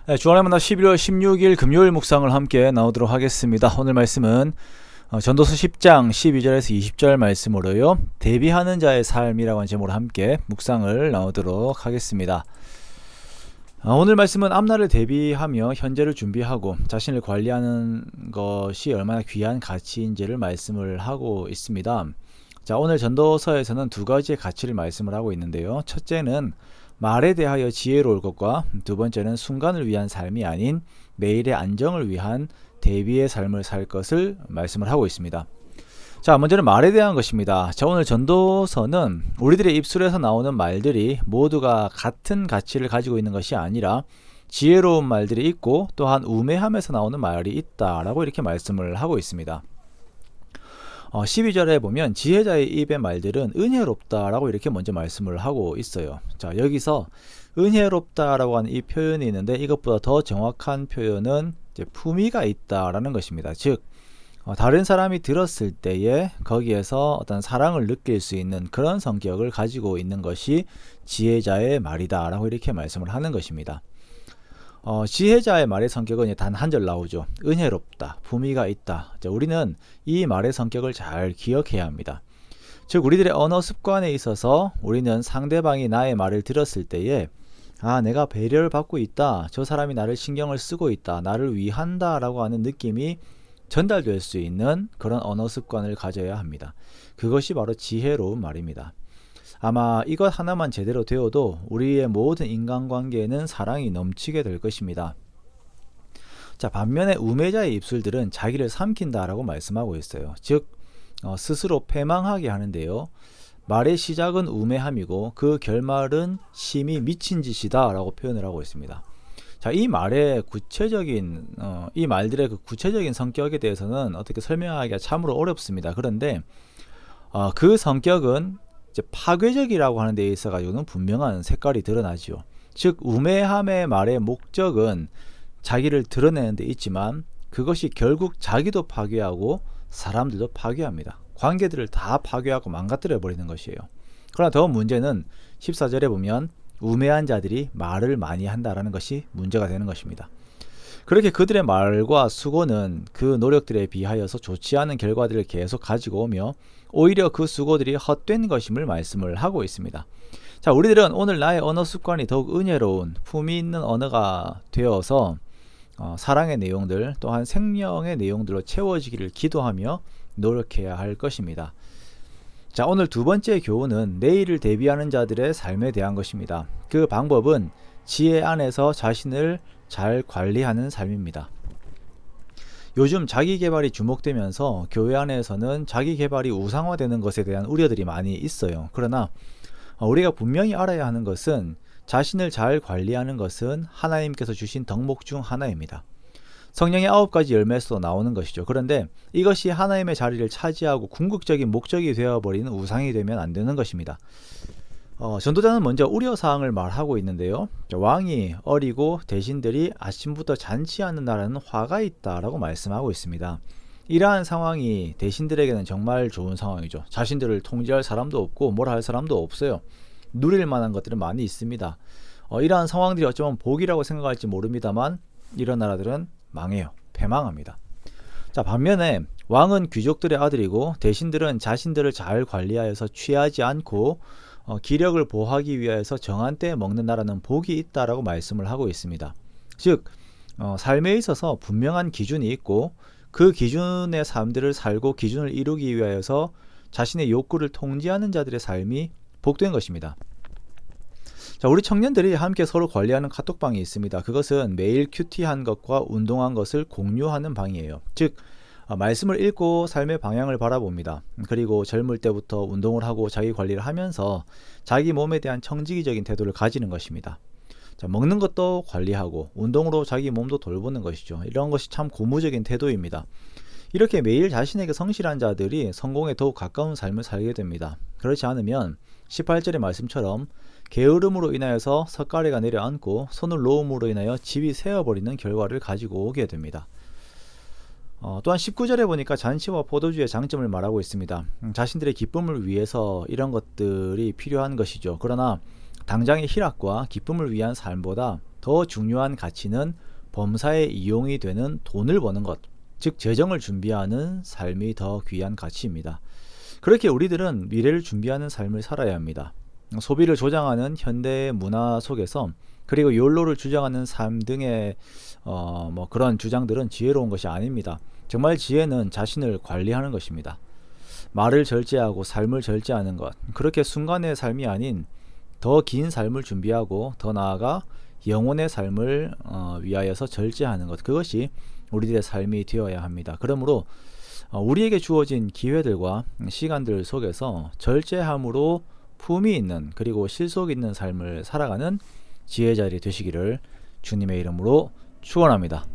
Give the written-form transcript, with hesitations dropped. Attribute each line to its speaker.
Speaker 1: 네, 주안의 만나 11월 16일 금요일 묵상을 함께 나오도록 하겠습니다. 오늘 말씀은 전도서 10장 12절에서 20절 말씀으로요, 대비하는 자의 삶이라고 하는 제목으로 함께 묵상을 나오도록 하겠습니다. 오늘 말씀은 앞날을 대비하며 현재를 준비하고 자신을 관리하는 것이 얼마나 귀한 가치인지를 말씀을 하고 있습니다. 자, 오늘 전도서에서는 두 가지의 가치를 말씀을 하고 있는데요. 첫째는 말에 대하여 지혜로울 것과 두 번째는 순간을 위한 삶이 아닌 매일의 안정을 위한 대비의 삶을 살 것을 말씀을 하고 있습니다. 자, 먼저는 말에 대한 것입니다. 자, 오늘 전도서는 우리들의 입술에서 나오는 말들이 모두가 같은 가치를 가지고 있는 것이 아니라 지혜로운 말들이 있고 또한 우매함에서 나오는 말이 있다라고 이렇게 말씀을 하고 있습니다. 12절에 보면 지혜자의 입의 말들은 은혜롭다라고 이렇게 먼저 말씀을 하고 있어요. 자, 여기서 은혜롭다라고 하는 이 표현이 있는데 이것보다 더 정확한 표현은 이제 품위가 있다라는 것입니다. 즉 다른 사람이 들었을 때에 거기에서 어떤 사랑을 느낄 수 있는 그런 성격을 가지고 있는 것이 지혜자의 말이다 라고 이렇게 말씀을 하는 것입니다. 지혜자의 말의 성격은 단 한 절 나오죠. 은혜롭다, 품위가 있다. 자, 우리는 이 말의 성격을 잘 기억해야 합니다. 즉 우리들의 언어 습관에 있어서 우리는 상대방이 나의 말을 들었을 때에 내가 배려를 받고 있다, 저 사람이 나를 신경을 쓰고 있다, 나를 위한다 라고 하는 느낌이 전달될 수 있는 그런 언어 습관을 가져야 합니다. 그것이 바로 지혜로운 말입니다. 아마 이것 하나만 제대로 되어도 우리의 모든 인간관계에는 사랑이 넘치게 될 것입니다. 자, 반면에 우매자의 입술들은 자기를 삼킨다라고 말씀하고 있어요. 즉 스스로 패망하게 하는데요, 말의 시작은 우매함이고 그 결말은 심히 미친 짓이다 라고 표현을 하고 있습니다. 자, 이 말의 구체적인 이 말들의 그 구체적인 성격에 대해서는 어떻게 설명하기가 참으로 어렵습니다. 그런데 그 성격은 이제 파괴적이라고 하는 데 있어 가지고는 분명한 색깔이 드러나죠. 즉 우매함의 말의 목적은 자기를 드러내는 데 있지만 그것이 결국 자기도 파괴하고 사람들도 파괴합니다. 관계들을 다 파괴하고 망가뜨려 버리는 것이에요. 그러나 더 문제는 14절에 보면 우매한 자들이 말을 많이 한다라는 것이 문제가 되는 것입니다. 그렇게 그들의 말과 수고는 그 노력들에 비하여서 좋지 않은 결과들을 계속 가지고 오며 오히려 그 수고들이 헛된 것임을 말씀을 하고 있습니다. 자, 우리들은 오늘 나의 언어 습관이 더욱 은혜로운 품위 있는 언어가 되어서 사랑의 내용들 또한 생명의 내용들로 채워지기를 기도하며 노력해야 할 것입니다. 자, 오늘 두 번째 교훈은 내일을 대비하는 자들의 삶에 대한 것입니다. 그 방법은 지혜 안에서 자신을 잘 관리하는 삶입니다. 요즘 자기계발이 주목되면서 교회 안에서는 자기계발이 우상화되는 것에 대한 우려들이 많이 있어요. 그러나 우리가 분명히 알아야 하는 것은 자신을 잘 관리하는 것은 하나님께서 주신 덕목 중 하나입니다. 성령의 9가지 열매에서도 나오는 것이죠. 그런데 이것이 하나님의 자리를 차지하고 궁극적인 목적이 되어버리는 우상이 되면 안 되는 것입니다. 전도자는 먼저 우려사항을 말하고 있는데요. 왕이 어리고 대신들이 아침부터 잔치하는 날에는 화가 있다라고 말씀하고 있습니다. 이러한 상황이 대신들에게는 정말 좋은 상황이죠. 자신들을 통제할 사람도 없고 뭐라 할 사람도 없어요. 누릴 만한 것들은 많이 있습니다. 이러한 상황들이 어쩌면 복이라고 생각할지 모릅니다만 이런 나라들은 망해요. 패망합니다. 자, 반면에 왕은 귀족들의 아들이고 대신들은 자신들을 잘 관리하여서 취하지 않고 기력을 보호하기 위해서 정한 때에 먹는 나라는 복이 있다라고 말씀을 하고 있습니다. 즉 삶에 있어서 분명한 기준이 있고 그 기준의 삶들을 살고 기준을 이루기 위하여서 자신의 욕구를 통제하는 자들의 삶이 복된 것입니다. 자, 우리 청년들이 함께 서로 관리하는 카톡방이 있습니다. 그것은 매일 큐티한 것과 운동한 것을 공유하는 방이에요. 즉 말씀을 읽고 삶의 방향을 바라봅니다. 그리고 젊을 때부터 운동을 하고 자기 관리를 하면서 자기 몸에 대한 청지기적인 태도를 가지는 것입니다. 자, 먹는 것도 관리하고 운동으로 자기 몸도 돌보는 것이죠. 이런 것이 참 고무적인 태도입니다. 이렇게 매일 자신에게 성실한 자들이 성공에 더욱 가까운 삶을 살게 됩니다. 그렇지 않으면 18절의 말씀처럼 게으름으로 인하여서 석가래가 내려앉고 손을 놓음으로 인하여 집이 새어버리는 결과를 가지고 오게 됩니다. 또한 19절에 보니까 잔치와 포도주의 장점을 말하고 있습니다. 자신들의 기쁨을 위해서 이런 것들이 필요한 것이죠. 그러나 당장의 희락과 기쁨을 위한 삶보다 더 중요한 가치는 범사에 이용이 되는 돈을 버는 것, 즉 재정을 준비하는 삶이 더 귀한 가치입니다. 그렇게 우리들은 미래를 준비하는 삶을 살아야 합니다. 소비를 조장하는 현대 문화 속에서, 그리고 욜로를 주장하는 삶 등의 그런 주장들은 지혜로운 것이 아닙니다. 정말 지혜는 자신을 관리하는 것입니다. 말을 절제하고 삶을 절제하는 것, 그렇게 순간의 삶이 아닌 더 긴 삶을 준비하고 더 나아가 영혼의 삶을 위하여서 절제하는 것, 그것이 우리들의 삶이 되어야 합니다. 그러므로 우리에게 주어진 기회들과 시간들 속에서 절제함으로 품위 있는, 그리고 실속 있는 삶을 살아가는 지혜자리 되시기를 주님의 이름으로 축원합니다.